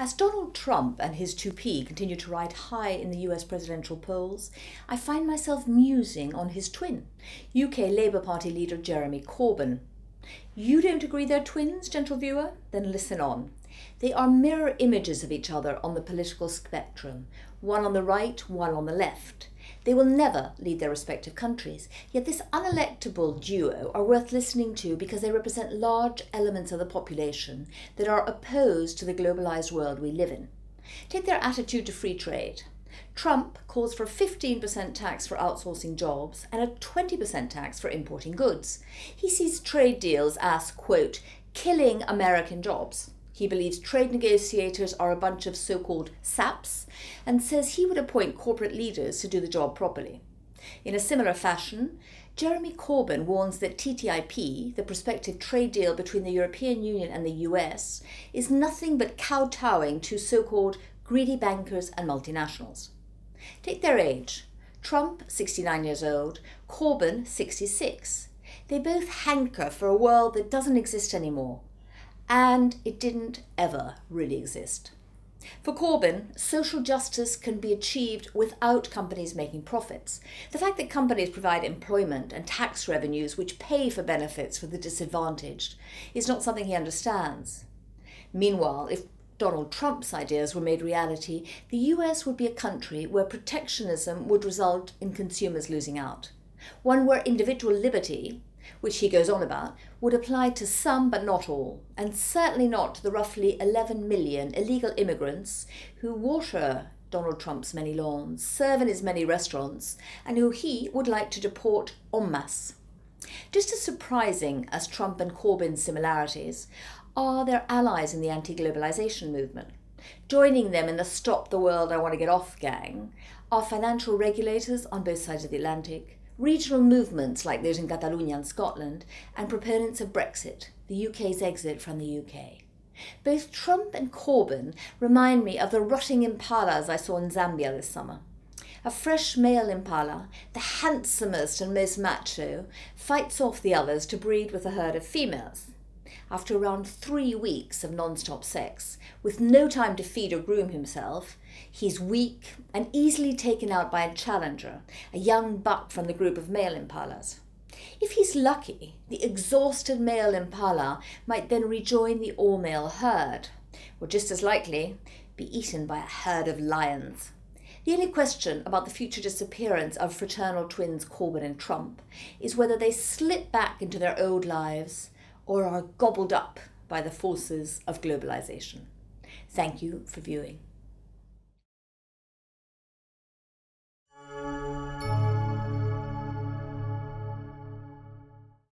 As Donald Trump and his 2P continue to ride high in the US presidential polls, I find myself musing on his twin, UK Labour Party leader Jeremy Corbyn. You don't agree they're twins, gentle viewer? Then listen on. They are mirror images of each other on the political spectrum, one on the right, one on the left. They will never lead their respective countries, yet this unelectable duo are worth listening to because they represent large elements of the population that are opposed to the globalised world we live in. Take their attitude to free trade. Trump calls for a 15% tax for outsourcing jobs and a 20% tax for importing goods. He sees trade deals as, quote, killing American jobs. He believes trade negotiators are a bunch of so-called saps and says he would appoint corporate leaders to do the job properly. In a similar fashion, Jeremy Corbyn warns that TTIP, the prospective trade deal between the European Union and the US, is nothing but kowtowing to so-called greedy bankers and multinationals. Take their age. Trump, 69 years old, Corbyn, 66. They both hanker for a world that doesn't exist anymore. And it didn't ever really exist. For Corbyn, social justice can be achieved without companies making profits. The fact that companies provide employment and tax revenues which pay for benefits for the disadvantaged is not something he understands. Meanwhile, if Donald Trump's ideas were made reality, the US would be a country where protectionism would result in consumers losing out. One where individual liberty, which he goes on about, would apply to some but not all, and certainly not to the roughly 11 million illegal immigrants who water Donald Trump's many lawns, serve in his many restaurants, and who he would like to deport en masse. Just as surprising as Trump and Corbyn's similarities are their allies in the anti-globalization movement. Joining them in the Stop the World I Want to Get Off gang are financial regulators on both sides of the Atlantic, regional movements like those in Catalonia and Scotland, and proponents of Brexit, the UK's exit from the UK. Both Trump and Corbyn remind me of the rutting impalas I saw in Zambia this summer. A fresh male impala, the handsomest and most macho, fights off the others to breed with a herd of females. After around 3 weeks of non-stop sex, with no time to feed or groom himself, he's weak and easily taken out by a challenger, a young buck from the group of male impalas. If he's lucky, the exhausted male impala might then rejoin the all-male herd, or just as likely, be eaten by a herd of lions. The only question about the future disappearance of fraternal twins Corbyn and Trump is whether they slip back into their old lives or are gobbled up by the forces of globalization. Thank you for viewing.